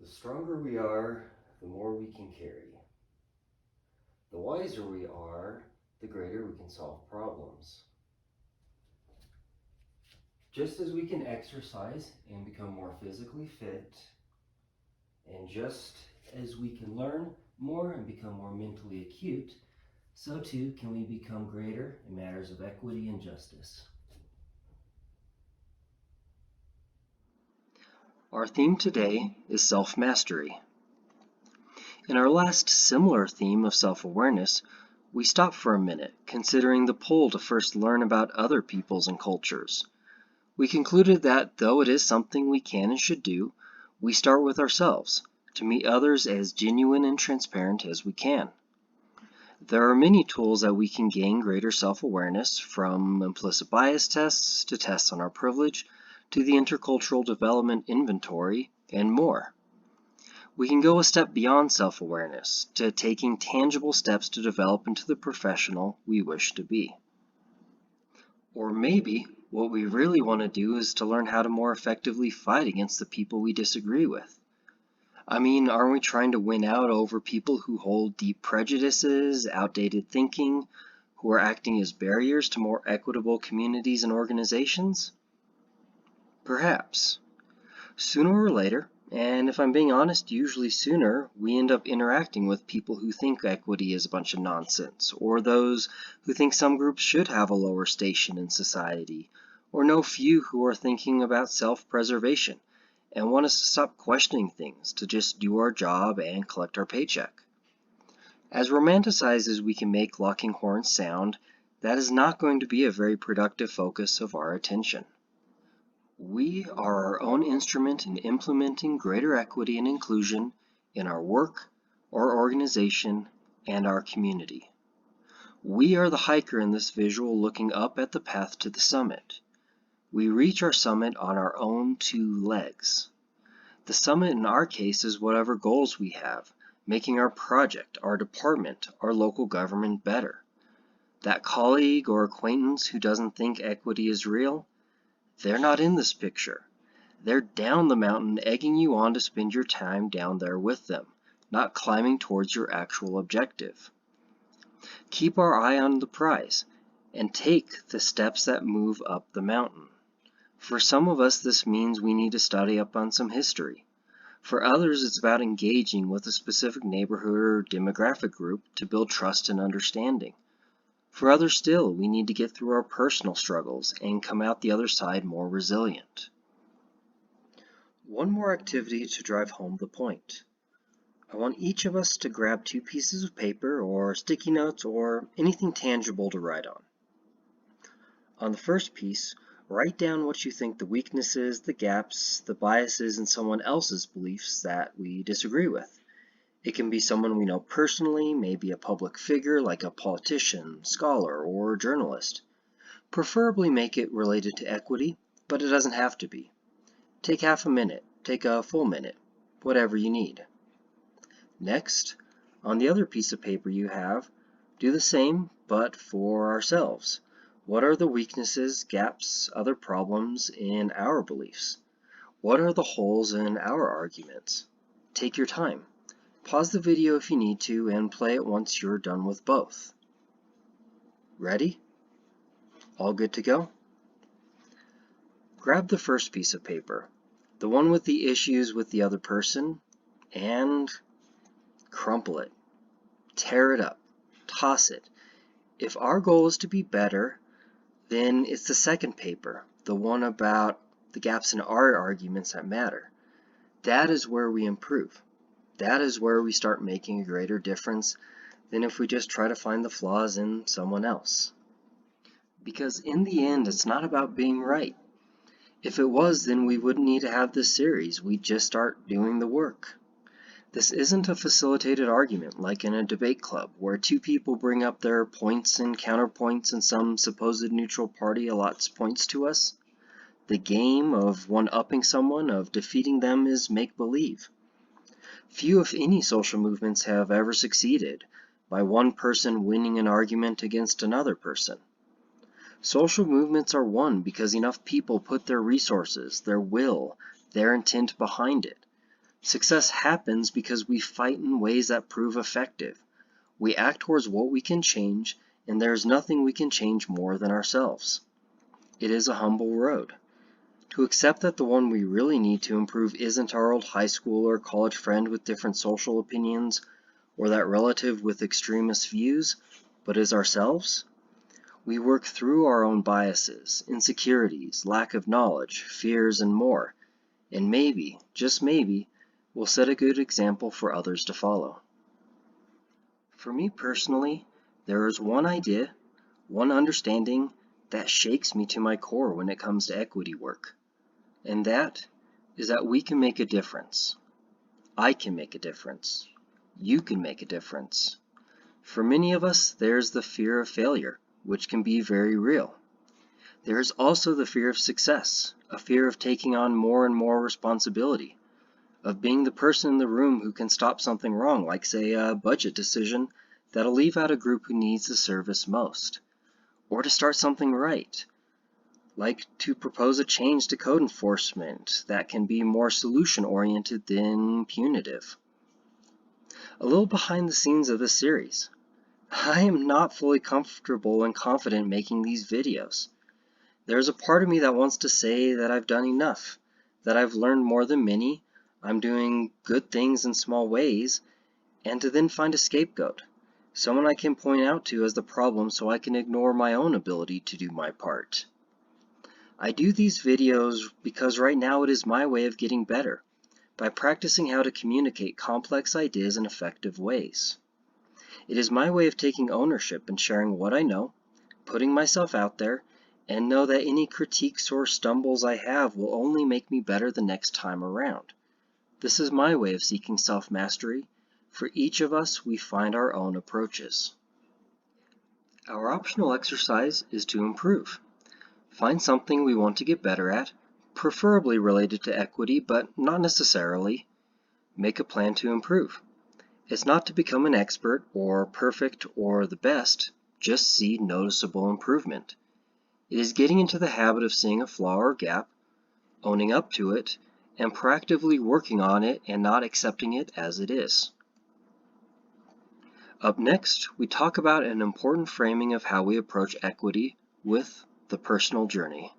stronger we are, the more we can carry. The wiser we are, the greater we can solve problems. Just as we can exercise and become more physically fit, and just as we can learn more and become more mentally acute, so too can we become greater in matters of equity and justice. Our theme today is self-mastery. In our last similar theme of self-awareness, we stopped for a minute, considering the pull to first learn about other peoples and cultures. We concluded that, though it is something we can and should do, we start with ourselves, to meet others as genuine and transparent as we can. There are many tools that we can gain greater self-awareness, from implicit bias tests to tests on our privilege, to the intercultural development inventory, and more. We can go a step beyond self-awareness to taking tangible steps to develop into the professional we wish to be. Or maybe what we really want to do is to learn how to more effectively fight against the people we disagree with. I mean, aren't we trying to win out over people who hold deep prejudices, outdated thinking, who are acting as barriers to more equitable communities and organizations? Perhaps. Sooner or later, and if I'm being honest, usually sooner, we end up interacting with people who think equity is a bunch of nonsense, or those who think some groups should have a lower station in society, or know few who are thinking about self-preservation and want us to stop questioning things, to just do our job and collect our paycheck. As romanticized as we can make locking horns sound, that is not going to be a very productive focus of our attention. We are our own instrument in implementing greater equity and inclusion in our work, our organization, and our community. We are the hiker in this visual looking up at the path to the summit. We reach our summit on our own two legs. The summit in our case is whatever goals we have, making our project, our department, our local government better. That colleague or acquaintance who doesn't think equity is real, they're not in this picture. They're down the mountain egging you on to spend your time down there with them, not climbing towards your actual objective. Keep our eye on the prize and take the steps that move up the mountain. For some of us, this means we need to study up on some history. For others, it's about engaging with a specific neighborhood or demographic group to build trust and understanding. For others still, we need to get through our personal struggles and come out the other side more resilient. One more activity to drive home the point. I want each of us to grab 2 pieces of paper or sticky notes or anything tangible to write on. On the first piece, write down what you think the weaknesses, the gaps, the biases in someone else's beliefs that we disagree with. It can be someone we know personally, maybe a public figure like a politician, scholar, or journalist. Preferably make it related to equity, but it doesn't have to be. Take half a minute, take a full minute, whatever you need. Next, on the other piece of paper you have, do the same, but for ourselves. What are the weaknesses, gaps, other problems in our beliefs? What are the holes in our arguments? Take your time. Pause the video if you need to and play it once you're done with both. Ready? All good to go? Grab the first piece of paper, the one with the issues with the other person, and crumple it. Tear it up. Toss it. If our goal is to be better, then it's the second paper, the one about the gaps in our arguments that matter. That is where we improve. That is where we start making a greater difference than if we just try to find the flaws in someone else. Because in the end, it's not about being right. If it was, then we wouldn't need to have this series. We'd just start doing the work. This isn't a facilitated argument like in a debate club where 2 people bring up their points and counterpoints and some supposed neutral party allots points to us. The game of one-upping someone, of defeating them, is make-believe. Few, if any, social movements have ever succeeded by one person winning an argument against another person. Social movements are won because enough people put their resources, their will, their intent behind it. Success happens because we fight in ways that prove effective. We act towards what we can change, and there is nothing we can change more than ourselves. It is a humble road. To accept that the one we really need to improve isn't our old high school or college friend with different social opinions, or that relative with extremist views, but is ourselves. We work through our own biases, insecurities, lack of knowledge, fears, and more, and maybe, just maybe, we'll set a good example for others to follow. For me personally, there is one idea, one understanding that shakes me to my core when it comes to equity work, and that is that we can make a difference. I can make a difference. You can make a difference. For many of us, there's the fear of failure, which can be very real. There is also the fear of success, a fear of taking on more and more responsibility, of being the person in the room who can stop something wrong, like say a budget decision that'll leave out a group who needs the service most, or to start something right, like to propose a change to code enforcement that can be more solution-oriented than punitive. A little behind the scenes of this series. I am not fully comfortable and confident making these videos. There's a part of me that wants to say that I've done enough, that I've learned more than many, I'm doing good things in small ways, and to then find a scapegoat, someone I can point out to as the problem so I can ignore my own ability to do my part. I do these videos because right now it is my way of getting better, by practicing how to communicate complex ideas in effective ways. It is my way of taking ownership and sharing what I know, putting myself out there, and know that any critiques or stumbles I have will only make me better the next time around. This is my way of seeking self-mastery. For each of us, we find our own approaches. Our optional exercise is to improve. Find something we want to get better at, preferably related to equity, but not necessarily. Make a plan to improve. It's not to become an expert or perfect or the best, just see noticeable improvement. It is getting into the habit of seeing a flaw or gap, owning up to it, and proactively working on it and not accepting it as it is. Up next, we talk about an important framing of how we approach equity with the personal journey.